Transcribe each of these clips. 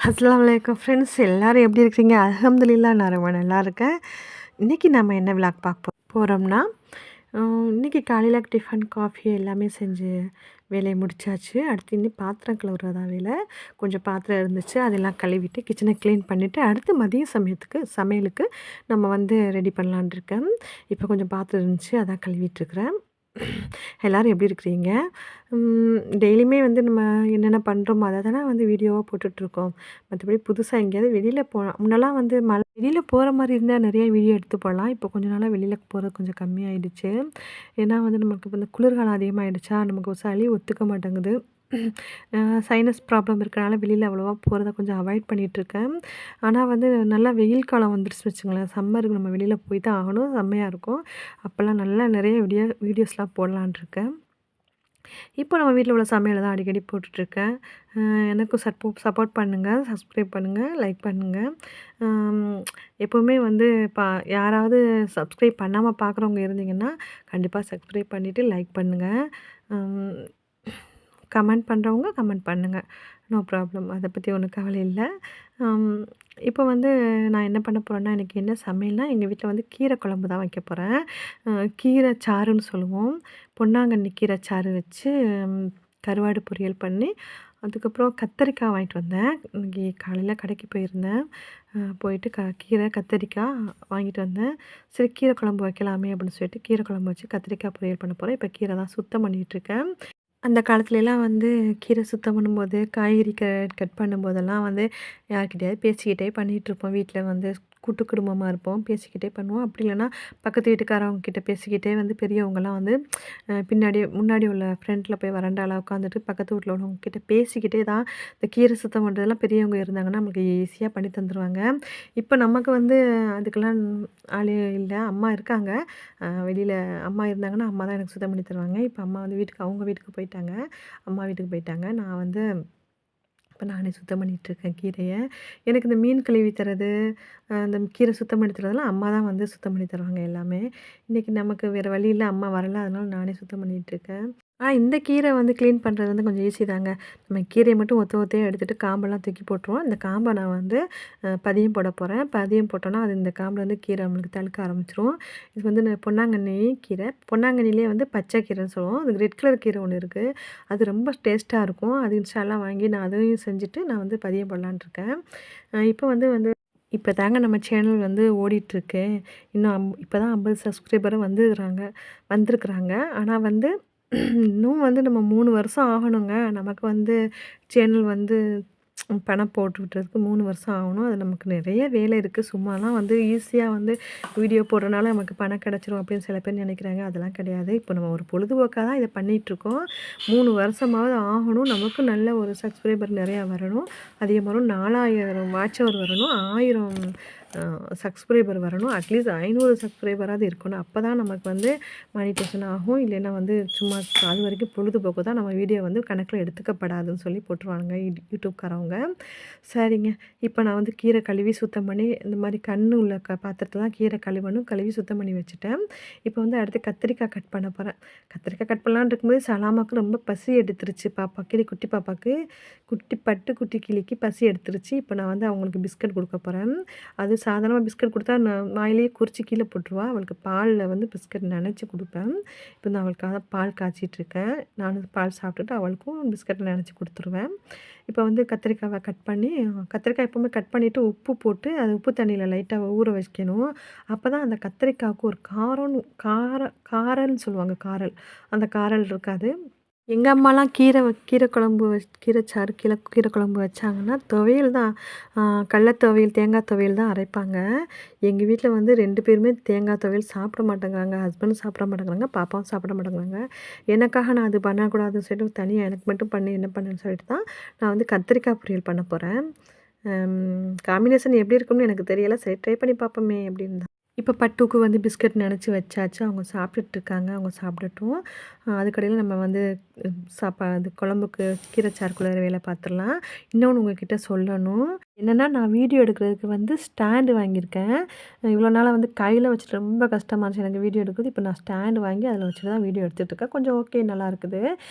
அஸ்ஸலாமு அலைக்கும் ஃப்ரெண்ட்ஸ், எல்லாரும் எப்படி இருக்கிறீங்க? அல்ஹம்துலில்லாஹ் நான் ரொம்ப நல்லா இருக்கேன். இன்றைக்கி நம்ம என்ன விலாக் பார்க்க போகிறோம்னா, இன்றைக்கி காலையில் டிஃபன், காஃபி எல்லாமே செஞ்சு வேலையை முடிச்சாச்சு. அடுத்து இன்னும் பாத்திரம் கழுவுறது தான் வேலை. கொஞ்சம் பாத்திரம் இருந்துச்சு, அதெல்லாம் கழுவிட்டு கிச்சனை க்ளீன் பண்ணிவிட்டு அடுத்து மதிய சமையலுக்கு நம்ம வந்து ரெடி பண்ணலான் இருக்கேன். இப்போ கொஞ்சம் பாத்திரம் இருந்துச்சு, அதான் கழுவிட்டுருக்குறேன். எல்லோரும் எப்படி இருக்கிறீங்க? டெய்லியுமே வந்து நம்ம என்னென்ன பண்ணுறோமோ அதை தானே வந்து வீடியோவாக போட்டுட்ருக்கோம். மற்றபடி புதுசாக எங்கேயாவது வெளியில் முன்னெல்லாம் வந்து வெளியில் போகிற மாதிரி இருந்தால் நிறைய வீடியோ எடுத்து போடலாம். இப்போ கொஞ்ச நாளாக வெளியில் போகிறது கொஞ்சம் கம்மியாயிடுச்சு. ஏன்னா வந்து நமக்கு இப்போ இந்த குளிர்காலம் அதிகமாகிடுச்சா, நமக்கு சளி ஒத்துக்க மாட்டேங்குது. சைனஸ் ப்ராப்ளம் இருக்கனால வெளியில் அவ்வளோவா போகிறத கொஞ்சம் அவாய்ட் பண்ணிகிட்ருக்கேன். ஆனால் வந்து நல்லா வெயில் காலம் வந்துருச்சுன்னு வச்சுங்களேன், சம்மருக்கு நம்ம வெளியில் போய் தான் ஆகணும், செம்மையாக இருக்கும். அப்போல்லாம் நல்லா நிறைய வீடியோஸ்லாம் போடலான்ட்டு இருக்கேன். இப்போ நம்ம வீட்டில் உள்ள சமையலை தான் அடிக்கடி போட்டுட்ருக்கேன். எனக்கும் சப்போர்ட் பண்ணுங்கள், சப்ஸ்கிரைப் பண்ணுங்கள், லைக் பண்ணுங்கள். எப்போவுமே வந்து யாராவது சப்ஸ்கிரைப் பண்ணாமல் பார்க்குறவங்க இருந்தீங்கன்னா கண்டிப்பாக சப்ஸ்கிரைப் பண்ணிவிட்டு லைக் பண்ணுங்கள். கமெண்ட் பண்ணுறவங்க கமெண்ட் பண்ணுங்கள், நோ ப்ராப்ளம். அதை பற்றி ஒன்றும் கவலை இல்லை. இப்போ வந்து நான் என்ன பண்ண போகிறேன்னா, எனக்கு என்ன சமையல்னால் எங்கள் வீட்டில் வந்து கீரை குழம்பு தான் வைக்க போகிறேன். கீரை சாறுன்னு சொல்லுவோம். பொன்னாங்கண்ணி கீரை சாறு வச்சு கருவாடு பொரியல் பண்ணி, அதுக்கப்புறம் கத்தரிக்காய் வாங்கிட்டு வந்தேன். இன்றைக்கி காலையில் கடைக்கு போயிருந்தேன். போயிட்டு கீரை கத்தரிக்காய் வாங்கிட்டு வந்தேன். சரி கீரை குழம்பு வைக்கலாமே அப்படின்னு சொல்லிட்டு கீரை குழம்பு வச்சு கத்திரிக்காய் பொரியல் பண்ண போகிறேன். இப்போ கீரை தான் சுத்தம் பண்ணிகிட்ருக்கேன். அந்த காலத்துலலாம் வந்து கீரை சுத்தம் பண்ணும்போது, காய்கறி கட் பண்ணும்போதெல்லாம் வந்து யார்கிட்டயாவது பேசிக்கிட்டே பண்ணிகிட்ருப்போம். வீட்டில் வந்து கூட்டு குடும்பமாக இருப்போம், பேசிக்கிட்டே பண்ணுவோம். அப்படி இல்லைன்னா பக்கத்து வீட்டுக்காரவங்க கிட்ட பேசிக்கிட்டே வந்து பெரியவங்கலாம் வந்து முன்னாடி உள்ள ஃப்ரண்ட்டில் போய் வராண்டால உட்காந்துட்டு பக்கத்து வீட்டில் உள்ளவங்க கிட்ட பேசிக்கிட்டே தான் இந்த கீரை சுத்தம் பண்ணுறதெல்லாம் பெரியவங்க இருந்தாங்கன்னா நமக்கு ஈஸியாக பண்ணி தந்துடுவாங்க. இப்போ நமக்கு வந்து அதுக்கெல்லாம் ஆள் இல்லை, அம்மா இருக்காங்க. வெளியில் அம்மா இருந்தாங்கன்னா அம்மா தான் எனக்கு சுத்தம் பண்ணி தருவாங்க. இப்போ அம்மா வந்து அவங்க வீட்டுக்கு போயிட்டாங்க, அம்மா வீட்டுக்கு போயிட்டாங்க. நான் வந்து இப்போ நானே சுத்தம் பண்ணிகிட்ருக்கேன் கீரையை. எனக்கு இந்த மீன் கழுவி தரது, இந்த கீரை சுத்தம் பண்ணி தரதெல்லாம் அம்மா தான் வந்து சுத்தம் பண்ணி தருவாங்க எல்லாமே. இன்றைக்கி நமக்கு வேறு வழி இல்லை, அம்மா வரல, அதனால் நானே சுத்தம் பண்ணிகிட்ருக்கேன். இந்த கீரை வந்து க்ளீன் பண்ணுறது வந்து கொஞ்சம் ஈஸி தாங்க. நம்ம கீரையை மட்டும் ஒத்தையாக எடுத்துகிட்டு காம்பெல்லாம் தூக்கி போட்டுருவோம். இந்த காம்பை நான் வந்து பதியம் போட போகிறேன். பதியம் போட்டோன்னா அது இந்த காம்பில் வந்து கீரை நம்மளுக்கு தழுக்க ஆரம்பிச்சிரும். இது வந்து பொன்னாங்கண்ணி கீரை. பொன்னாங்கண்ணிலே வந்து பச்சை கீரைன்னு சொல்லுவோம். அது ரெட் கலர் கீரை ஒன்று இருக்குது, அது ரொம்ப டேஸ்ட்டாக இருக்கும். அது இன்ஷால்லாம் வாங்கி நான் அதையும் செஞ்சுட்டு நான் வந்து பதியம் போடலான்ட்ருக்கேன். இப்போ தாங்க நம்ம சேனல் வந்து ஓடிட்டுருக்கு. இன்னும் இப்போ தான் 50 சப்ஸ்கிரைபரும் வந்திருக்குறாங்க. ஆனால் வந்து இன்னும் வந்து நம்ம 3 வருஷம் ஆகணுங்க. நமக்கு வந்து சேனல் வந்து பணம் போட்டு விட்டுறதுக்கு 3 வருஷம் ஆகணும். அது நமக்கு நிறைய வேலை இருக்குது. சும்மாலாம் வந்து ஈஸியாக வந்து வீடியோ போடுறனால நமக்கு பணம் கிடச்சிரும் அப்படின்னு சில பேர் நினைக்கிறாங்க. அதெல்லாம் கிடையாது. இப்போ நம்ம ஒரு பொழுதுபோக்காக தான் இதை பண்ணிகிட்ருக்கோம். 3 வருஷமாவது ஆகணும். நமக்கும் நல்ல ஒரு சப்ஸ்கிரைபர் நிறையா வரணும். அதே மாதிரி 4000 வாட்ச் ஹவர் வரணும், 1000 சப்ஸ்கிரைபர் வரணும், அட்லீஸ்ட் 500 சப்ஸ்கிரைபராவது இருக்கணும். அப்போ தான் நமக்கு வந்து மானிட்டேஷன் ஆகும். இல்லைன்னா வந்து சும்மா அது வரைக்கும் பொழுதுபோக்கு தான், நம்ம வீடியோ வந்து கணக்கில் எடுத்துக்கப்படாதுன்னு சொல்லி போட்டுருவாங்க யூடியூப்காரவங்க. சரிங்க, இப்போ நான் வந்து கீரை கழுவி சுத்தம் பண்ணி இந்த மாதிரி உள்ள பாத்திரத்தில் தான் கீரை கழுவி சுத்தம் பண்ணி வச்சுட்டேன். இப்போ வந்து அடுத்து கத்திரிக்காய் கட் பண்ண போகிறேன். கத்திரிக்காய் கட் பண்ணலான்னு இருக்கும்போது சலாமாவுக்கு ரொம்ப பசி எடுத்துருச்சு. குட்டி பாப்பாவுக்கு குட்டி கிளிக்கு பசி எடுத்துருச்சு. இப்போ நான் வந்து அவங்களுக்கு பிஸ்கட் கொடுக்க போகிறேன். அது சாதாரணமாக பிஸ்கட் கொடுத்தா நான் வாயிலேயே குறிச்சி கீழே போட்டுருவா. அவளுக்கு பாலில் வந்து பிஸ்கட் நனைச்சி கொடுப்பேன். இப்போ நான் அவளுக்காக பால் காய்ச்சிட்ருக்கேன். நானும் பால் சாப்பிட்டுட்டு அவளுக்கும் பிஸ்கட் நனைச்சி கொடுத்துருவேன். இப்போ வந்து கத்திரிக்காவை கத்திரிக்காய் எப்போவுமே கட் பண்ணிவிட்டு உப்பு போட்டு அது உப்பு தண்ணியில் லைட்டாக ஊற வைக்கணும். அப்போ தான் அந்த கத்திரிக்காய்க்கு ஒரு காரல்னு சொல்லுவாங்க, காரல். அந்த காரல் இருக்காது. எங்கள் அம்மாலாம் கீரை குழம்பு வச்சாங்கன்னா துவையல் தான், கடல துவையல், தேங்காய் துவையல் தான் அரைப்பாங்க. எங்கள் வீட்டில் வந்து 2 பேருமே தேங்காய் துவையல் சாப்பிட மாட்டேங்கிறாங்க. ஹஸ்பண்டும் சாப்பிட மாட்டேங்கிறாங்க, பாப்பாவும் சாப்பிட மாட்டேங்கிறாங்க. எனக்காக நான் அது பண்ணக்கூடாதுன்னு சொல்லிட்டு தனியாக எனக்கு மட்டும் பண்ணி என்ன பண்ணேன்னு சொல்லிட்டு தான் நான் வந்து கத்திரிக்காய் பொரியல் பண்ண போகிறேன். காம்பினேஷன் எப்படி இருக்கும்னு எனக்கு தெரியலை. சரி ட்ரை பண்ணி பார்ப்போமே அப்படின்னு தான். இப்போ பட்டுக்கு வந்து பிஸ்கட் நெனச்சு வச்சாச்சு. அவங்க சாப்பிட்டுட்ருக்காங்க. அவங்க சாப்பிடட்டும். அதுக்கடையில நம்ம வந்து சாப்பாடு குழம்புக்கு கீரைச்சாறுக்குள்ள வேலை பார்த்துரலாம். இன்னொன்னு உங்ககிட்ட சொல்லணும். என்னன்னா, நான் வீடியோ எடுக்கிறதுக்கு வந்து ஸ்டாண்டு வாங்கியிருக்கேன். இவ்வளோ நாளா வந்து கையில வச்சுட்டு ரொம்ப கஷ்டமா இருந்துச்சு எனக்கு வீடியோ எடுக்கிறது. இப்போ நான் ஸ்டாண்டு வாங்கி அதில வச்சுட்டு தான் வீடியோ எடுத்துட்டுருக்கேன். கொஞ்சம் ஓகே நல்லா இருக்குது.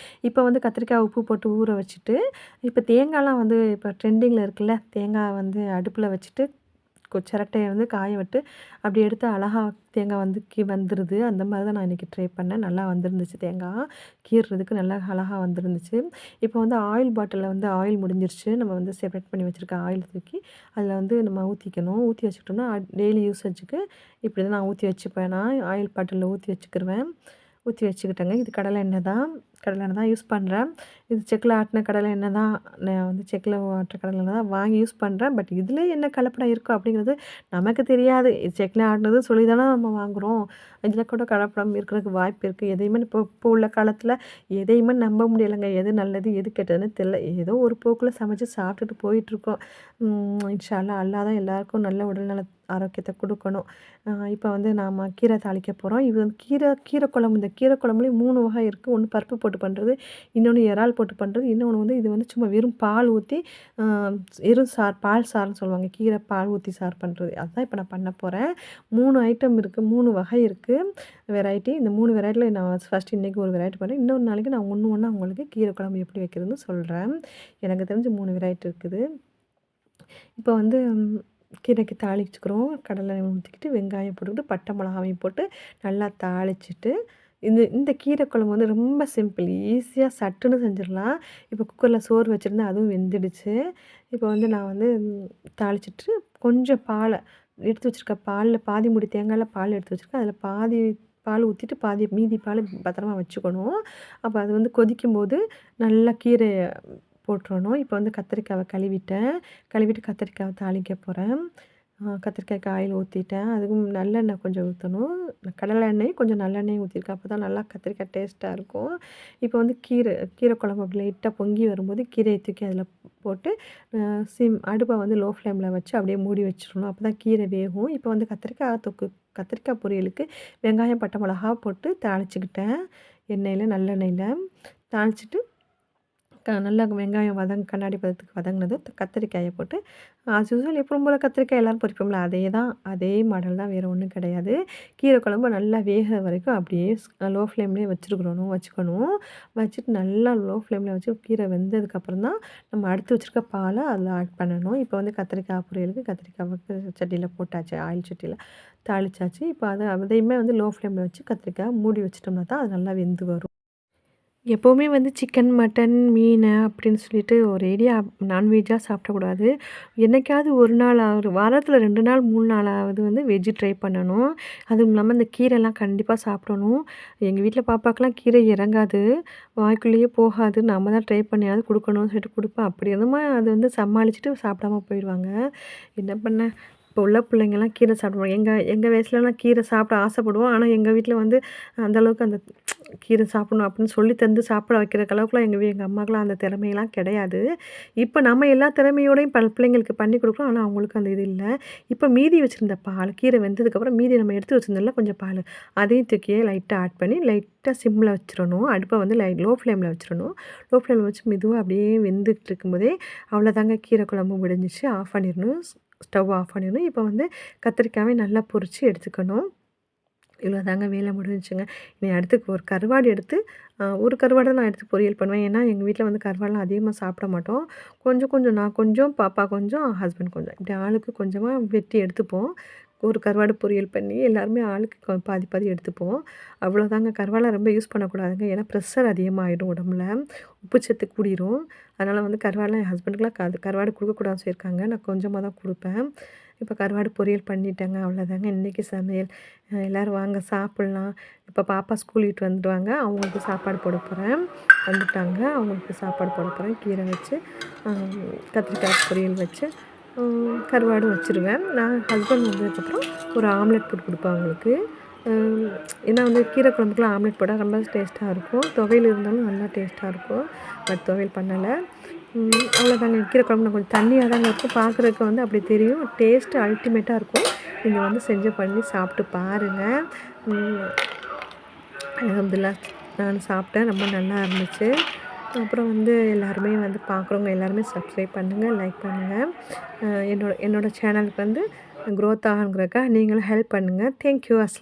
இப்போ வந்து கத்திரிக்காய் உப்பு போட்டு ஊற வச்சுட்டு, இப்போ தேங்காய்லாம் வந்து இப்போ ட்ரெண்டிங்கில இருக்குல்ல. தேங்காய் வந்து அடுப்பில வச்சுட்டு சிரட்டைய வந்து காய விட்டு அப்படி எடுத்து அழகா தேங்காய் வந்து வந்துருது. அந்த மாரி தான் நான் இன்றைக்கி ட்ரை பண்ணேன். நல்லா வந்துருந்துச்சு தேங்காய். கீறுறதுக்கு நல்லா அழகா வந்துருந்துச்சு. இப்போ வந்து ஆயில் பாட்டிலில் வந்து ஆயில் முடிஞ்சிருச்சு. நம்ம வந்து செப்பரேட் பண்ணி வச்சுருக்க ஆயில் தூக்கி அதில் வந்து நம்ம ஊற்றிக்கணும். ஊற்றி வச்சுக்கிட்டோம்னா டெய்லி யூசேஜுக்கு இப்படி தான் நான் ஊற்றி வச்சுப்பேன். நான் ஆயில் பாட்டிலில் ஊற்றி வச்சுக்கிருவேன். ஊற்றி வச்சுக்கிட்டேங்க. இது கடலை எண்ணெய் தான். கடலை எண்ணெய் தான் யூஸ் பண்ணுறேன். இது செக்கில் ஆட்டின கடலை எண்ணெய் தான். நான் வந்து செக்கில் ஆட்டுற கடலை எண்ணெய் தான் வாங்கி யூஸ் பண்ணுறேன். பட் இதில் என்ன கலப்படம் இருக்கும் அப்படிங்கிறது நமக்கு தெரியாது. இது செக்கில் ஆட்டினது சொல்லி தானே நம்ம வாங்குகிறோம். இதில் கூட கலப்படம் இருக்கிறதுக்கு வாய்ப்பு இருக்குது. எதையுமே இப்போ உள்ள காலத்தில் எதையுமே நம்ப முடியலைங்க. எது நல்லது எது கெட்டதுன்னு தெரில. ஏதோ ஒரு போக்கில் சமைச்சு சாப்பிட்டுட்டு போயிட்டுருக்கோம். இன்ஷா அல்லாஹ் தான் எல்லாருக்கும் நல்ல உடல்நல ஆரோக்கியத்தை கொடுக்கணும். இப்போ வந்து நாம கீரை தாளிக்க போகிறோம். இது வந்து கீரை குழம்பு. இந்த கீரை குழம்புலேயும் 3 வகை இருக்குது. ஒன்று பருப்பு போட்டு பண்ணுறது, இன்னொன்று இறால் போட்டு பண்ணுறது, இன்னொன்று வந்து இது வந்து சும்மா வெறும் பால் ஊற்றி வெறும் பால் சாறுன்னு சொல்லுவாங்க. கீரை பால் ஊற்றி சாறு பண்ணுறது. அதுதான் இப்போ நான் பண்ண போகிறேன். 3 ஐட்டம் இருக்குது. 3 வகை இருக்குது வெரைட்டி. இந்த 3 வெரைட்டியில் நான் ஃபஸ்ட்டு இன்றைக்கி ஒரு வெரைட்டி பண்ணுறேன். இன்னொரு நாளைக்கு நான் ஒன்று ஒன்றா உங்களுக்கு கீரை குழம்பு எப்படி வைக்கிறதுன்னு சொல்கிறேன். எனக்கு தெரிஞ்சு 3 வெரைட்டி இருக்குது. இப்போ வந்து கீரைக்கு தாளிச்சுக்கிறோம். கடலை ஊற்றிக்கிட்டு வெங்காயம் போட்டுக்கிட்டு பட்டை மிளகாவையும் போட்டு நல்லா தாளிச்சிட்டு இந்த கீரை குழம்பு வந்து ரொம்ப சிம்பிள். ஈஸியாக சட்டுன்னு செஞ்சிடலாம். இப்போ குக்கரில் சோறு வச்சுருந்தேன். அதுவும் வெந்துடுச்சு. இப்போ வந்து நான் வந்து தாளிச்சிட்டு கொஞ்சம் பாலை எடுத்து வச்சுருக்க பாலில் பாதி மூடி தேங்காயில் பால் எடுத்து வச்சுருக்கேன். அதில் பாதி பால் ஊற்றிட்டு மீதி பால் பத்திரமா வச்சுக்கணும். அப்போ அது வந்து கொதிக்கும்போது நல்லா கீரை போட்டுறணும். இப்போ வந்து கத்திரிக்காவை கழுவிட்டு கத்திரிக்காவை தாளிக்க போகிறேன். கத்திரிக்காய்க்கு ஆயில் ஊற்றிட்டேன். அதுக்கும் நல்லெண்ணெய் கொஞ்சம் ஊற்றணும். கடலை எண்ணெயும் கொஞ்சம் நல்லெண்ணெயும் ஊற்றிருக்கேன். அப்போ தான் நல்லா கத்திரிக்காய் டேஸ்ட்டாக இருக்கும். இப்போ வந்து கீரை குழம்பு அப்படி லைட்டாக பொங்கி வரும்போது கீரையை தூக்கி அதில் போட்டு அடுப்பை வந்து லோ ஃப்ளேமில் வச்சு அப்படியே மூடி வச்சிடணும். அப்போ தான் கீரை வேகும். இப்போ வந்து கத்திரிக்காய் பொரியலுக்கு வெங்காயம் பட்டை மிளகா போட்டு தாளிச்சுக்கிட்டேன். நல்லெண்ணெயில் தாளிச்சிட்டு நல்லா வெங்காயம் கண்ணாடி பதத்துக்கு வதங்கினது கத்திரிக்காயை போட்டு ஆஸ் யூஸ்வல் எப்பவும் போல் கத்திரிக்காய் எல்லோரும் பொரிப்போம்ல அதே மாடல் தான், வேறு ஒன்றும் கிடையாது. கீரை குழம்பு நல்லா வேக வரைக்கும் அப்படியே லோ ஃப்ளேம்லேயே வச்சுக்கணும். வச்சுட்டு நல்லா லோ ஃப்ளேமில் வச்சு கீரை வெந்ததுக்கப்புறம் தான் நம்ம எடுத்து வச்சுருக்க பாலை அதில் ஆட் பண்ணணும். இப்போ வந்து கத்திரிக்காய் பொரியலுக்கு கத்திரிக்காய் சட்டியில் போட்டாச்சு, ஆயில் சட்டியில் தாளிச்சாச்சு. இப்போ அதையுமே வந்து லோ ஃப்ளேமில் வச்சு கத்திரிக்காய் மூடி வச்சிட்டோம்னா தான் அது நல்லா வெந்து வரும். எப்போவுமே வந்து சிக்கன், மட்டன், மீன் அப்படின்னு சொல்லிட்டு ஒரேடியா நான்வெஜ்ஜாக சாப்பிடக்கூடாது. என்னைக்காவது ஒரு நாள் ஒரு வாரத்தில் 2 நாள் 3 நாளாவது வந்து வெஜ்ஜு ட்ரை பண்ணணும். அதுவும் இல்லாமல் இந்த கீரைலாம் கண்டிப்பாக சாப்பிடணும். எங்கள் வீட்டில் பாப்பாக்கெலாம் கீரை இறங்காது. வாய்க்குள்ளேயே போகாது. நம்ம தான் ட்ரை பண்ணியாவது கொடுக்கணும்னு சொல்லிட்டு கொடுப்பேன். அப்படி இருந்துமா அது வந்து சமாளிச்சுட்டு சாப்பிடாம போயிடுவாங்க. என்ன பண்ண, இப்போ உள்ள பிள்ளைங்கலாம் கீரை சாப்பிடுவாங்க. எங்கள் வயசுலலாம் கீரை சாப்பிட ஆசைப்படுவோம். ஆனால் எங்கள் வீட்டில் வந்து அந்தளவுக்கு அந்த கீரை சாப்பிடணும் அப்படின்னு சொல்லி தந்து சாப்பிட வைக்கிற அளவுக்குலாம் எங்கள் அம்மாக்கெலாம் அந்த திறமையெல்லாம் கிடையாது. இப்போ நம்ம எல்லா திறமையோடையும் பிள்ளைங்களுக்கு பண்ணி கொடுக்குறோம். ஆனால் அவங்களுக்கு அந்த இது இல்லை. இப்போ மீதி வச்சுருந்த பால் கீரை வெந்ததுக்கப்புறம் மீதி நம்ம எடுத்து வச்சுருந்தோம்ல கொஞ்சம் பால், அதையும் தூக்கியே லைட்டாக ஆட் பண்ணி லைட்டாக சிம்மில் வச்சிடணும். அடுப்பை வந்து லோ ஃப்ளேமில் வச்சிடணும். லோ ஃப்ளேமில் வச்சு மெதுவாக அப்படியே வெந்துட்டு இருக்கும்போதே அவ்வளோதாங்க, கீரை குழம்பு முடிஞ்சிச்சு. ஆஃப் பண்ணிடணும். ஸ்டவ் ஆஃப் பண்ணிடணும். இப்போ வந்து கத்திரிக்காயை நல்லா பொரித்து எடுத்துக்கணும். இவ்வளோ தாங்க வேலை முடிஞ்சுச்சுங்க. இனி அடுத்து ஒரு கருவாடு எடுத்து ஒரு கருவாடை நான் எடுத்து பொரியல் பண்ணுவேன். ஏன்னா எங்கள் வீட்டில் வந்து கருவாடெலாம் அதிகமாக சாப்பிட மாட்டோம். கொஞ்சம் நான் கொஞ்சம், பாப்பா கொஞ்சம், ஹஸ்பண்ட் கொஞ்சம், இப்படி ஆளுக்கு கொஞ்சமாக வெட்டி எடுத்துப்போம். ஒரு கருவாடு பொரியல் பண்ணி எல்லாருமே ஆளுக்கு பாதி எடுத்துப்போம். அவ்வளோதாங்க. கருவாடை ரொம்ப யூஸ் பண்ணக்கூடாதுங்க. ஏன்னா ப்ரெஷர் அதிகமாகிடும் உடம்புல, உப்புச்சத்து கூடிரும். அதனால் வந்து கருவாடெலாம் என் ஹஸ்பண்டுக்குலாம் கருவாடு கொடுக்கக்கூடாதுன்னு சொல்லியிருக்காங்க. நான் கொஞ்சமாக தான் கொடுப்பேன். இப்போ கருவாடு பொரியல் பண்ணிட்டேங்க. அவ்வளோதாங்க இன்றைக்கி சமையல். எல்லோரும் வாங்க சாப்பிட்லாம். இப்போ பாப்பா ஸ்கூல் விட்டு வந்துடுவாங்க. அவங்களுக்கு சாப்பாடு போட போகிறேன். வந்துட்டாங்க, அவங்களுக்கு சாப்பாடு போட போகிறேன். கீரை வச்சு கத்திரிக்காய் பொரியல் வச்சு கருவாடு வச்சுருவேன். நான் ஹஸ்பண்ட் வந்ததுக்கப்புறம் ஒரு ஆம்லெட் போட்டு கொடுப்பேன் அவங்களுக்கு. ஏன்னா வந்து கீரை குழம்புக்குலாம் ஆம்லெட் போட்டால் ரொம்ப டேஸ்ட்டாக இருக்கும். துவையல் இருந்தாலும் நல்லா டேஸ்ட்டாக இருக்கும். பட் துவையல் பண்ணலை. அவ்வளோதாங்க. கீரை குழம்பு கொஞ்சம் தண்ணியா தாங்க இருக்கும். பார்க்குறதுக்கு வந்து அப்படி தெரியும். டேஸ்ட்டு அல்டிமேட்டா இருக்கும். நீங்க வந்து செஞ்சு பண்ணி சாப்பிட்டு பாருங்க. ம். அல்ஹம்துலில்லாஹ் நான் சாப்பிட்டேன். ரொம்ப நல்லா இருந்துச்சு. அப்புறம் வந்து எல்லாருமே வந்து பார்க்குறவங்க எல்லாருமே சப்ஸ்கிரைப் பண்ணுங்க, லைக் பண்ணுங்க. என்னோட என்னோட சேனலுக்கு வந்து குரோத் ஆகணுங்கிறதுக்காக நீங்களும் ஹெல்ப் பண்ணுங்க. Thank you.